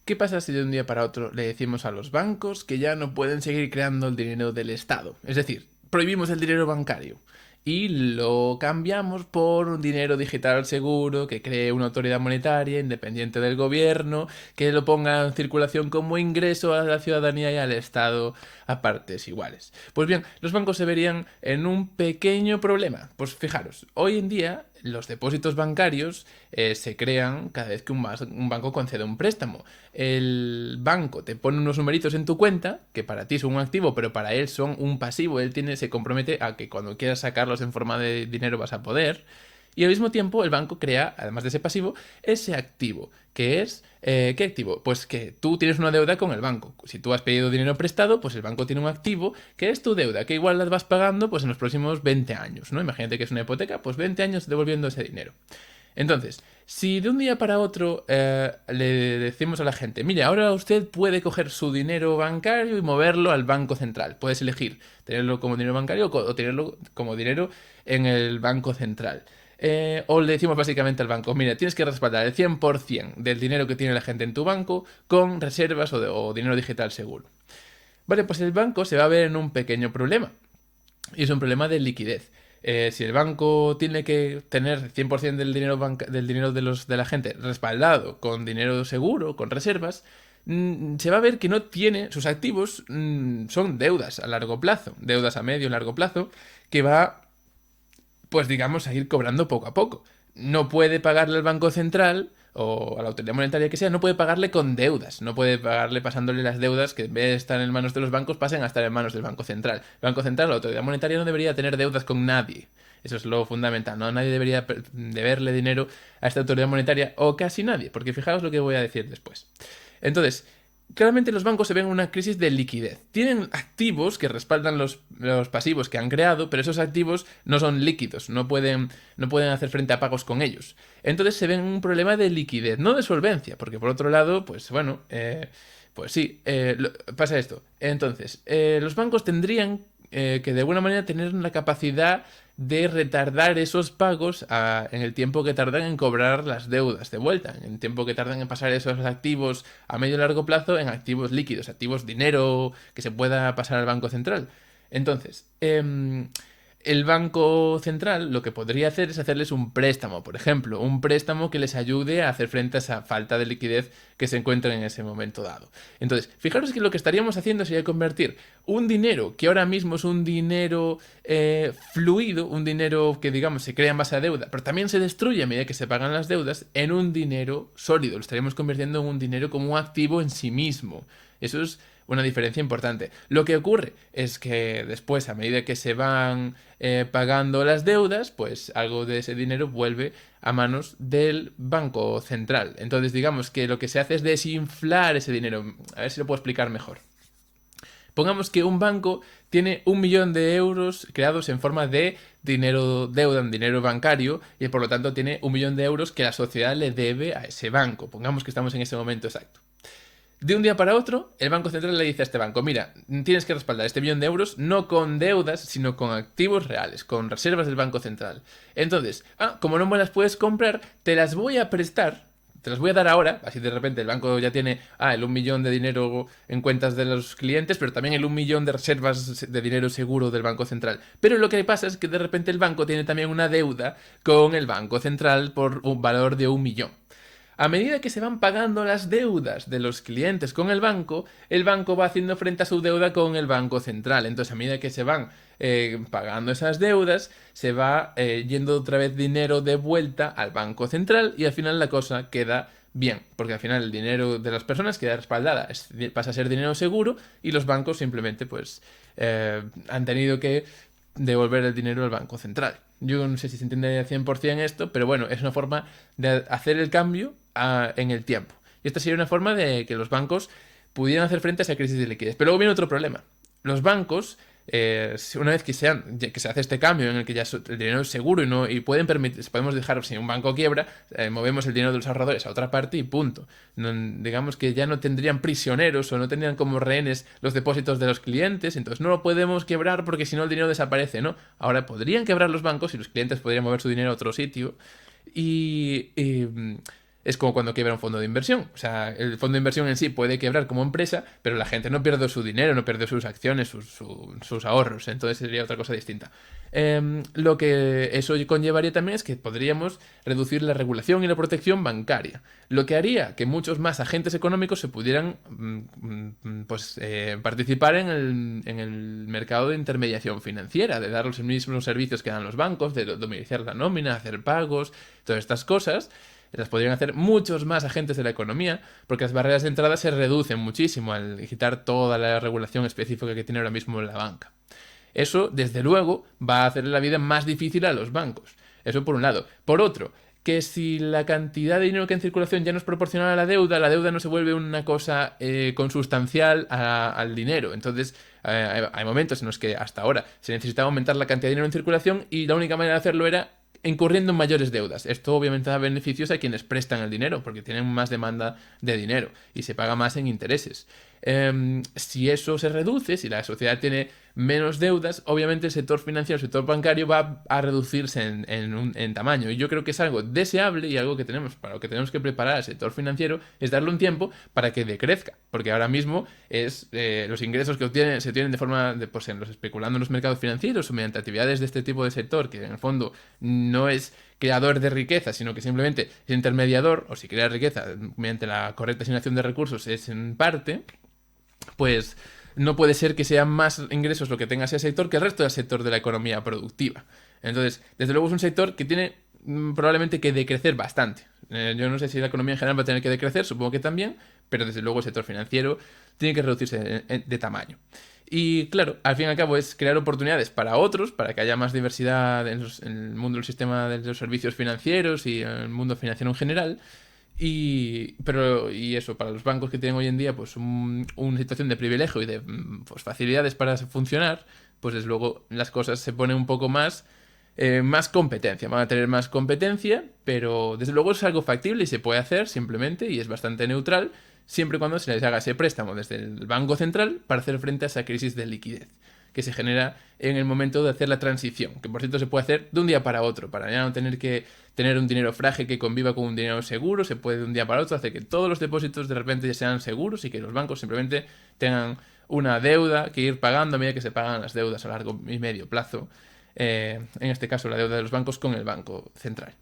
¿Qué pasa si de un día para otro le decimos a los bancos que ya no pueden seguir creando el dinero del Estado? Es decir, prohibimos el dinero bancario y lo cambiamos por un dinero digital seguro que cree una autoridad monetaria independiente del gobierno, que lo ponga en circulación como ingreso a la ciudadanía y al Estado a partes iguales. Pues bien, los bancos se verían en un pequeño problema. Pues fijaros, hoy en día los depósitos bancarios se crean cada vez que un banco concede un préstamo. El banco te pone unos numeritos en tu cuenta, que para ti son un activo, pero para él son un pasivo. Se compromete a que cuando quieras sacarlos en forma de dinero vas a poder. Y al mismo tiempo el banco crea, además de ese pasivo, ese activo, que es... ¿qué activo? Pues que tú tienes una deuda con el banco. Si tú has pedido dinero prestado, pues el banco tiene un activo que es tu deuda, que igual la vas pagando pues en los próximos 20 años, ¿no? Imagínate que es una hipoteca, pues 20 años devolviendo ese dinero. Entonces, si de un día para otro le decimos a la gente, mire, ahora usted puede coger su dinero bancario y moverlo al banco central. Puedes elegir tenerlo como dinero bancario o tenerlo como dinero en el banco central. O le decimos básicamente al banco, mira, tienes que respaldar el 100% del dinero que tiene la gente en tu banco con reservas o dinero digital seguro. Vale, pues el banco se va a ver en un pequeño problema. Y es un problema de liquidez. Si el banco tiene que tener 100% del dinero de la gente respaldado con dinero seguro, con reservas, se va a ver que no tiene, sus activos son deudas a largo plazo, deudas a medio y largo plazo, que va pues digamos, a ir cobrando poco a poco. No puede pagarle al Banco Central o a la autoridad monetaria que sea, no puede pagarle con deudas, no puede pagarle pasándole las deudas que en vez de estar en manos de los bancos pasen a estar en manos del Banco Central. El Banco Central, la autoridad monetaria no debería tener deudas con nadie. Eso es lo fundamental, ¿no? Nadie debería deberle dinero a esta autoridad monetaria o casi nadie, porque fijaos lo que voy a decir después. Entonces, claramente los bancos se ven en una crisis de liquidez. Tienen activos que respaldan los pasivos que han creado, pero esos activos no son líquidos, no pueden hacer frente a pagos con ellos. Entonces se ven en un problema de liquidez, no de solvencia, porque por otro lado, pues bueno, pues sí, pasa esto. Entonces, los bancos tendrían que de alguna manera tener la capacidad de retardar esos pagos en el tiempo que tardan en cobrar las deudas de vuelta, en el tiempo que tardan en pasar esos activos a medio y largo plazo en activos líquidos, activos dinero que se pueda pasar al Banco Central. Entonces, el Banco Central lo que podría hacer es hacerles un préstamo, por ejemplo, un préstamo que les ayude a hacer frente a esa falta de liquidez que se encuentra en ese momento dado. Entonces, fijaros que lo que estaríamos haciendo sería convertir un dinero que ahora mismo es un dinero fluido, un dinero que digamos se crea en base a deuda, pero también se destruye a medida que se pagan las deudas, en un dinero sólido. Lo estaríamos convirtiendo en un dinero como un activo en sí mismo. Eso es una diferencia importante. Lo que ocurre es que después, a medida que se van pagando las deudas, pues algo de ese dinero vuelve a manos del Banco Central. Entonces, digamos que lo que se hace es desinflar ese dinero. A ver si lo puedo explicar mejor. Pongamos que un banco tiene 1 millón de euros creados en forma de dinero deuda, en dinero bancario, y por lo tanto tiene 1 millón de euros que la sociedad le debe a ese banco. Pongamos que estamos en ese momento exacto. De un día para otro, el Banco Central le dice a este banco, mira, tienes que respaldar este 1 millón de euros no con deudas, sino con activos reales, con reservas del Banco Central. Entonces, como no me las puedes comprar, te las voy a prestar, te las voy a dar ahora, así de repente el banco ya tiene el 1 millón de dinero en cuentas de los clientes, pero también el 1 millón de reservas de dinero seguro del Banco Central. Pero lo que pasa es que de repente el banco tiene también una deuda con el Banco Central por un valor de 1 millón. A medida que se van pagando las deudas de los clientes con el banco va haciendo frente a su deuda con el Banco Central. Entonces, a medida que se van pagando esas deudas, se va yendo otra vez dinero de vuelta al Banco Central y al final la cosa queda bien, porque al final el dinero de las personas queda respaldada, pasa a ser dinero seguro y los bancos simplemente pues han tenido que devolver el dinero al Banco Central. Yo no sé si se entiende al 100% esto, pero bueno, es una forma de hacer el cambio en el tiempo. Y esta sería una forma de que los bancos pudieran hacer frente a esa crisis de liquidez. Pero luego viene otro problema. Los bancos, una vez que se hace este cambio en el que ya el dinero es seguro y podemos dejar, si un banco quiebra, movemos el dinero de los ahorradores a otra parte y punto. Digamos que ya no tendrían prisioneros o no tendrían como rehenes los depósitos de los clientes, entonces no lo podemos quebrar porque si no el dinero desaparece, ¿no? Ahora podrían quebrar los bancos y los clientes podrían mover su dinero a otro sitio y es como cuando quiebra un fondo de inversión. O sea, el fondo de inversión en sí puede quebrar como empresa, pero la gente no pierde su dinero, no pierde sus acciones, sus ahorros. Entonces sería otra cosa distinta. Lo que eso conllevaría también es que podríamos reducir la regulación y la protección bancaria, lo que haría que muchos más agentes económicos se pudieran participar en el mercado de intermediación financiera, de dar los mismos servicios que dan los bancos, de domiciliar la nómina, hacer pagos, todas estas cosas. Las podrían hacer muchos más agentes de la economía, porque las barreras de entrada se reducen muchísimo al quitar toda la regulación específica que tiene ahora mismo la banca. Eso, desde luego, va a hacer la vida más difícil a los bancos. Eso por un lado. Por otro, que si la cantidad de dinero que hay en circulación ya no es proporcional a la deuda no se vuelve una cosa consustancial al dinero. Entonces, hay momentos en los que hasta ahora se necesitaba aumentar la cantidad de dinero en circulación y la única manera de hacerlo era incurriendo en mayores deudas. Esto obviamente da beneficios a quienes prestan el dinero, porque tienen más demanda de dinero y se paga más en intereses. Si eso se reduce, si la sociedad tiene menos deudas, obviamente el sector financiero, el sector bancario va a reducirse en tamaño. Y yo creo que es algo deseable y algo que para lo que tenemos que preparar al sector financiero es darle un tiempo para que decrezca. Porque ahora mismo es los ingresos que se obtienen de forma pues especulando en los mercados financieros o mediante actividades de este tipo de sector, que en el fondo no es creador de riqueza, sino que simplemente es intermediador, o si crea riqueza mediante la correcta asignación de recursos es en parte, pues no puede ser que sean más ingresos lo que tenga ese sector que el resto del sector de la economía productiva. Entonces, desde luego es un sector que tiene probablemente que decrecer bastante. Yo no sé si la economía en general va a tener que decrecer, supongo que también, pero desde luego el sector financiero tiene que reducirse de tamaño. Y claro, al fin y al cabo es crear oportunidades para otros, para que haya más diversidad en el mundo del sistema de los servicios financieros y en el mundo financiero en general. Y eso, para los bancos que tienen hoy en día pues una situación de privilegio y de pues, facilidades para funcionar, pues desde luego las cosas se ponen un poco más competencia, van a tener más competencia, pero desde luego es algo factible y se puede hacer simplemente y es bastante neutral, siempre y cuando se les haga ese préstamo desde el Banco Central para hacer frente a esa crisis de liquidez que se genera en el momento de hacer la transición, que por cierto se puede hacer de un día para otro, para ya no tener que tener un dinero frágil que conviva con un dinero seguro, se puede de un día para otro hacer que todos los depósitos de repente ya sean seguros y que los bancos simplemente tengan una deuda que ir pagando a medida que se pagan las deudas a largo y medio plazo, en este caso la deuda de los bancos con el Banco Central.